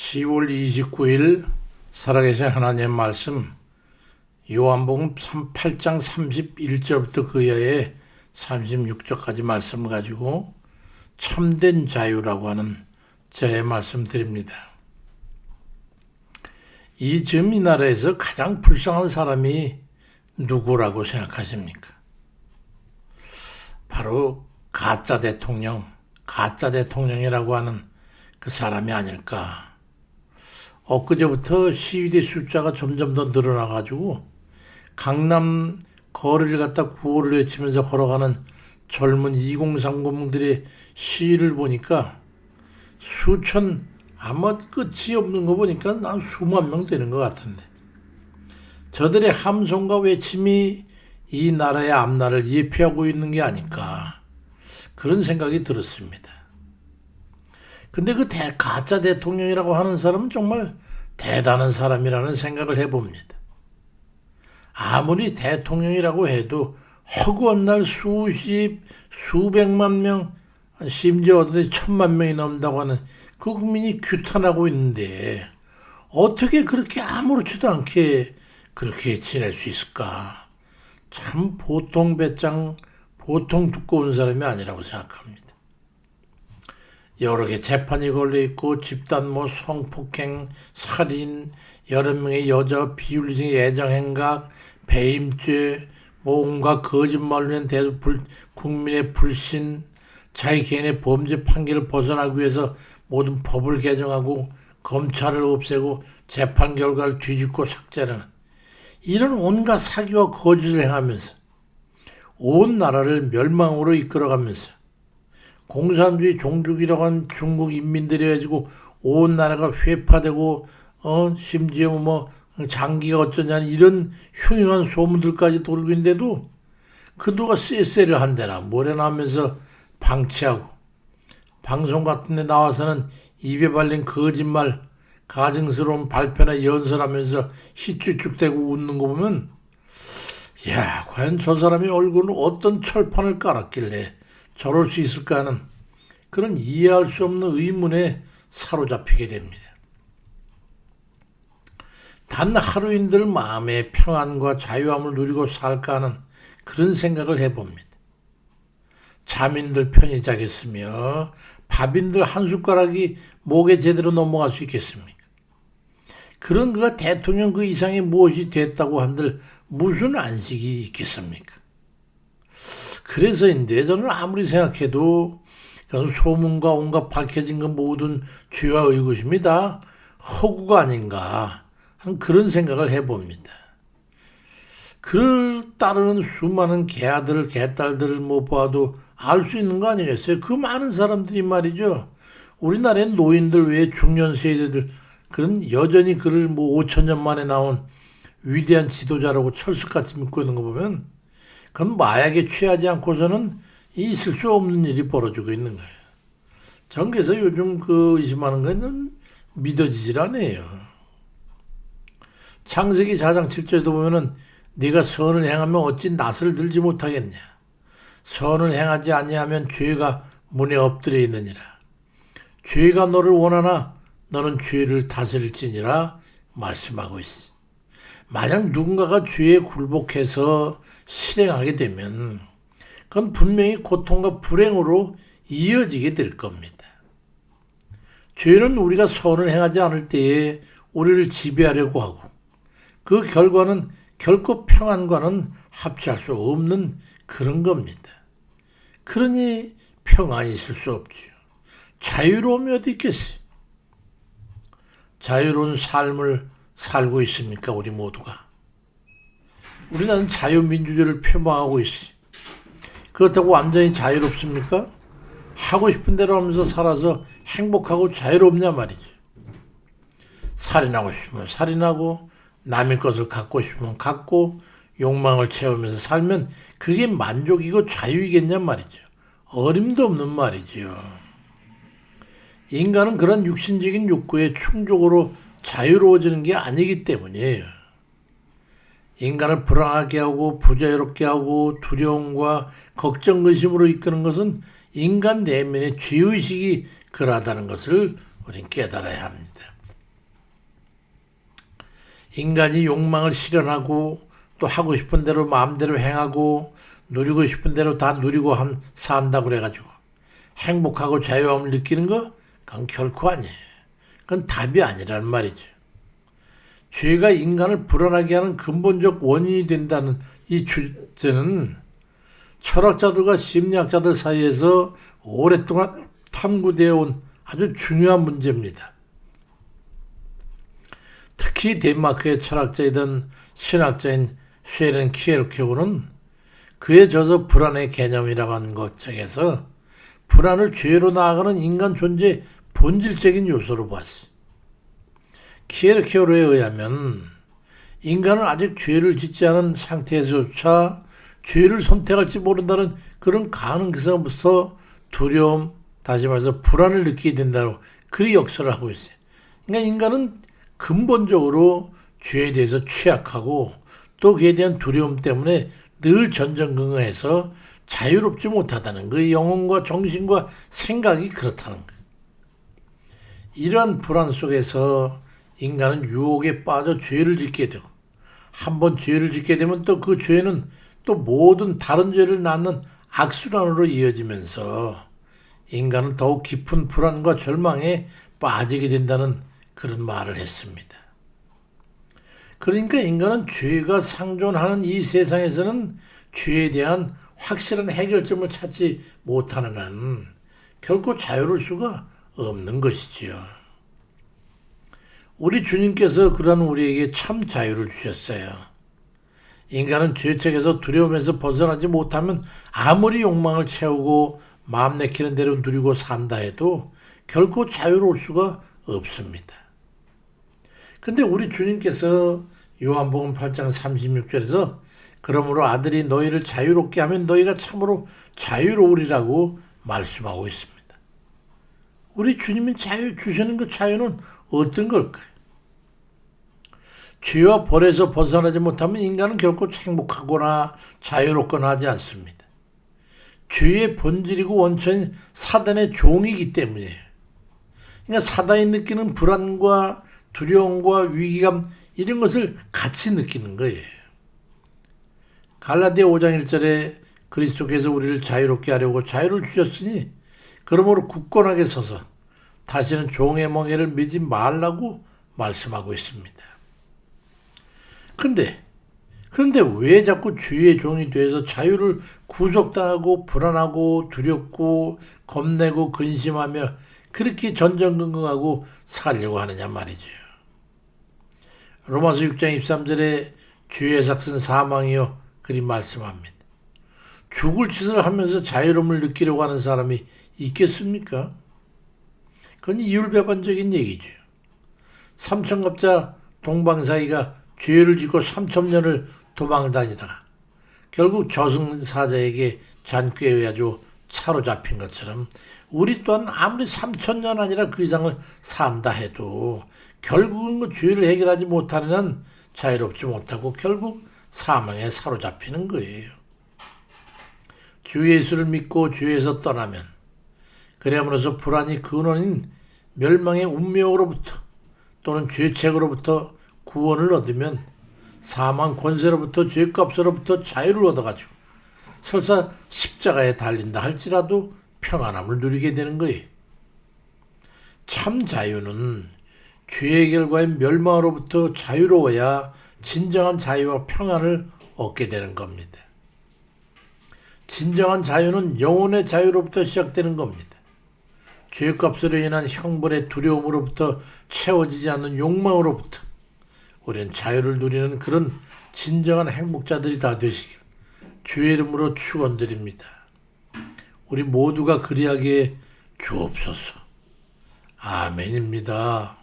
10월 29일 살아계신 하나님의 말씀 요한복음 8장 31절부터 그 이하의 36절까지 말씀을 가지고 참된 자유라고 하는 저의 말씀 드립니다. 지금 이 나라에서 가장 불쌍한 사람이 누구라고 생각하십니까? 바로 가짜 대통령이라고 하는 그 사람이 아닐까. 엊그제부터 시위대 숫자가 점점 더 늘어나가지고 강남 거리를 갖다 구호를 외치면서 걸어가는 젊은 2030들의 시위를 보니까 수천, 아마 끝이 없는 거 보니까 한 수만 명 되는 것 같은데, 저들의 함성과 외침이 이 나라의 앞날을 예표하고 있는 게 아닐까, 그런 생각이 들었습니다. 근데 그 가짜 대통령이라고 하는 사람은 정말 대단한 사람이라는 생각을 해봅니다. 아무리 대통령이라고 해도 허구한 날 수백만 명, 심지어 어디 1,000만 명이 넘는다고 하는 그 국민이 규탄하고 있는데 어떻게 그렇게 아무렇지도 않게 그렇게 지낼 수 있을까? 참 보통 배짱, 보통 두꺼운 사람이 아니라고 생각합니다. 여러 개 재판이 걸려있고 집단 성폭행, 살인, 여러 명의 여자 비윤리적인 애정행각, 배임죄, 온갖 거짓말로 낸 국민의 불신, 자기 개인의 범죄 판결을 벗어나기 위해서 모든 법을 개정하고 검찰을 없애고 재판 결과를 뒤집고 삭제하는 이런 온갖 사기와 거짓을 행하면서 온 나라를 멸망으로 이끌어가면서 공산주의 종족이라고 하는 중국 인민들이 해가지고 온 나라가 회파되고 심지어 장기가 어쩌냐는 이런 흉흉한 소문들까지 돌고 있는데도 그들과 쎄쎄를 한대나 뭐래나 하면서 방치하고 방송 같은 데 나와서는 입에 발린 거짓말, 가증스러운 발표나 연설하면서 희쭈쭉대고 웃는 거 보면, 야, 과연 저 사람의 얼굴은 어떤 철판을 깔았길래 저럴 수 있을까 하는 그런 이해할 수 없는 의문에 사로잡히게 됩니다. 단 하루인들 마음의 평안과 자유함을 누리고 살까 하는 그런 생각을 해봅니다. 잠인들 편히 자겠으며 밥인들 한 숟가락이 목에 제대로 넘어갈 수 있겠습니까? 그런 그가 대통령 그 이상의 무엇이 됐다고 한들 무슨 안식이 있겠습니까? 그래서인데 저는 아무리 생각해도 소문과 온갖 밝혀진 건 모든 죄와 의구심이 다 허구가 아닌가 하는 그런 생각을 해봅니다. 그를 따르는 수많은 개아들, 개딸들을 보아도 알 수 있는 거 아니겠어요? 그 많은 사람들이 말이죠. 우리나라의 노인들 외에 중년 세대들, 그런 여전히 그를 5,000년 만에 나온 위대한 지도자라고 철석같이 믿고 있는 거 보면 그건 마약에 취하지 않고서는 있을 수 없는 일이 벌어지고 있는 거예요. 전 그래서 요즘 의심하는 건 믿어지질 않아요. 창세기 4장 7절에도 보면은 네가 선을 행하면 어찌 낯을 들지 못하겠냐. 선을 행하지 아니하면 죄가 문에 엎드려 있느니라. 죄가 너를 원하나 너는 죄를 다스릴지니라 말씀하고 있어. 만약 누군가가 죄에 굴복해서 실행하게 되면 그건 분명히 고통과 불행으로 이어지게 될 겁니다. 죄는 우리가 선을 행하지 않을 때에 우리를 지배하려고 하고 그 결과는 결코 평안과는 합치할 수 없는 그런 겁니다. 그러니 평안이 있을 수 없지요. 자유로움이 어디 있겠어요? 자유로운 삶을 살고 있습니까? 우리 모두가. 우리는 자유민주주의를 표방하고 있어요. 그렇다고 완전히 자유롭습니까? 하고 싶은 대로 하면서 살아서 행복하고 자유롭냐 말이죠. 살인하고 싶으면 살인하고 남의 것을 갖고 싶으면 갖고 욕망을 채우면서 살면 그게 만족이고 자유이겠냐 말이죠. 어림도 없는 말이죠. 인간은 그런 육신적인 욕구에 충족으로 자유로워지는 게 아니기 때문이에요. 인간을 불안하게 하고 부자유롭게 하고 두려움과 걱정, 의심으로 이끄는 것은 인간 내면의 죄의식이 그러하다는 것을 우리는 깨달아야 합니다. 인간이 욕망을 실현하고 또 하고 싶은 대로 마음대로 행하고 누리고 싶은 대로 다 누리고 산다고 그래가지고 행복하고 자유함을 느끼는 거? 그건 결코 아니에요. 그건 답이 아니란 말이죠. 죄가 인간을 불안하게 하는 근본적 원인이 된다는 이 주제는 철학자들과 심리학자들 사이에서 오랫동안 탐구되어 온 아주 중요한 문제입니다. 특히 덴마크의 철학자이던 신학자인 쉐렌 키엘케고는 그의 저서 불안의 개념이라고 하는 것 중에서 불안을 죄로 나아가는 인간 존재의 본질적인 요소로 보았어요. 키엘케고에 의하면 인간은 아직 죄를 짓지 않은 상태에서조차 죄를 선택할지 모른다는 그런 가능성부터 두려움, 다시 말해서 불안을 느끼게 된다고 그 역설을 하고 있어요. 그러니까 인간은 근본적으로 죄에 대해서 취약하고 또 그에 대한 두려움 때문에 늘 전전긍긍해서 자유롭지 못하다는 그 영혼과 정신과 생각이 그렇다는 거예요. 이러한 불안 속에서 인간은 유혹에 빠져 죄를 짓게 되고 한번 죄를 짓게 되면 또 그 죄는 또 모든 다른 죄를 낳는 악순환으로 이어지면서 인간은 더욱 깊은 불안과 절망에 빠지게 된다는 그런 말을 했습니다. 그러니까 인간은 죄가 상존하는 이 세상에서는 죄에 대한 확실한 해결점을 찾지 못하는 한 결코 자유로울 수가 없는 것이지요. 우리 주님께서 그런 우리에게 참 자유를 주셨어요. 인간은 죄책에서 두려움에서 벗어나지 못하면 아무리 욕망을 채우고 마음 내키는 대로 누리고 산다 해도 결코 자유로울 수가 없습니다. 근데 우리 주님께서 요한복음 8장 36절에서 그러므로 아들이 너희를 자유롭게 하면 너희가 참으로 자유로우리라고 말씀하고 있습니다. 우리 주님이 자유 주시는 그 자유는 어떤 걸까요? 죄와 벌에서 벗어나지 못하면 인간은 결코 행복하거나 자유롭거나 하지 않습니다. 죄의 본질이고 원천인 사단의 종이기 때문이에요. 그러니까 사단이 느끼는 불안과 두려움과 위기감 이런 것을 같이 느끼는 거예요. 갈라디아 5장 1절에 그리스도께서 우리를 자유롭게 하려고 자유를 주셨으니 그러므로 굳건하게 서서 다시는 종의 멍에를 매지 말라고 말씀하고 있습니다. 그런데 왜 자꾸 죄의 종이 돼서 자유를 구속당하고 불안하고 두렵고 겁내고 근심하며 그렇게 전전긍긍하고 살려고 하느냐 말이죠. 로마서 6장 23절에 죄의 삭은 사망이요 그리 말씀합니다. 죽을 짓을 하면서 자유로움을 느끼려고 하는 사람이 있겠습니까? 그건 이율배반적인 얘기죠. 삼천갑자 동방사이가 죄를 짓고 3,000년을 도망다니다가 결국 저승사자에게 잔꾀에 의하여 사로잡힌 것처럼 우리 또한 아무리 3,000년 아니라 그 이상을 산다 해도 결국은 그 죄를 해결하지 못하는 한 자유롭지 못하고 결국 사망에 사로잡히는 거예요. 주 예수를 믿고 죄에서 떠나면 그래야므로서 불안이 근원인 멸망의 운명으로부터 또는 죄책으로부터 구원을 얻으면 사망 권세로부터 죄값으로부터 자유를 얻어가지고 설사 십자가에 달린다 할지라도 평안함을 누리게 되는 거예요. 참 자유는 죄의 결과인 멸망으로부터 자유로워야 진정한 자유와 평안을 얻게 되는 겁니다. 진정한 자유는 영혼의 자유로부터 시작되는 겁니다. 죄값으로 인한 형벌의 두려움으로부터 채워지지 않는 욕망으로부터 우리는 자유를 누리는 그런 진정한 행복자들이 다 되시길 주의 이름으로 축원드립니다. 우리 모두가 그리하게 주옵소서. 아멘입니다.